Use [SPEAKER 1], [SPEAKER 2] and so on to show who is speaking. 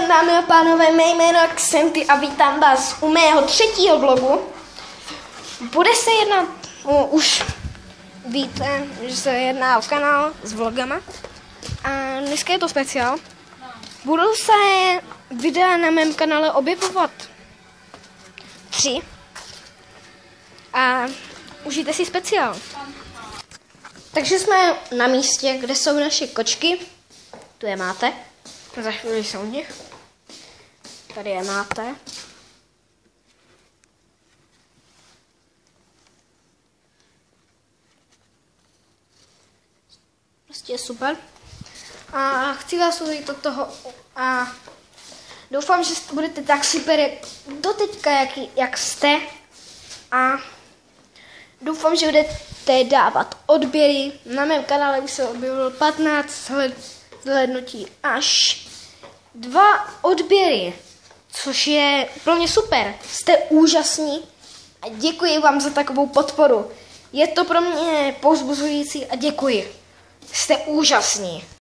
[SPEAKER 1] den, dámy a pánové, mé jméno je Xenty a vítám vás u mého 3. vlogu. Bude se jednat, už víte, že se jedná o kanál s vlogama. A dneska je to speciál. Budou se videa na mém kanále objevovat 3. A užijte si speciál. Takže jsme na místě, kde jsou naše kočky. Tu je máte. Za chvíli jsou u nich. Tady je máte. Prostě je super. A chci vás uvít od toho a doufám, že budete tak super doteďka, jak jste. A doufám, že budete dávat odběry. Na mém kanále už se objevilo 15 zhlédnutí až 2 odběry, což je pro mě super. Jste úžasní a děkuji vám za takovou podporu. Je to pro mě povzbuzující a děkuji. Jste úžasní.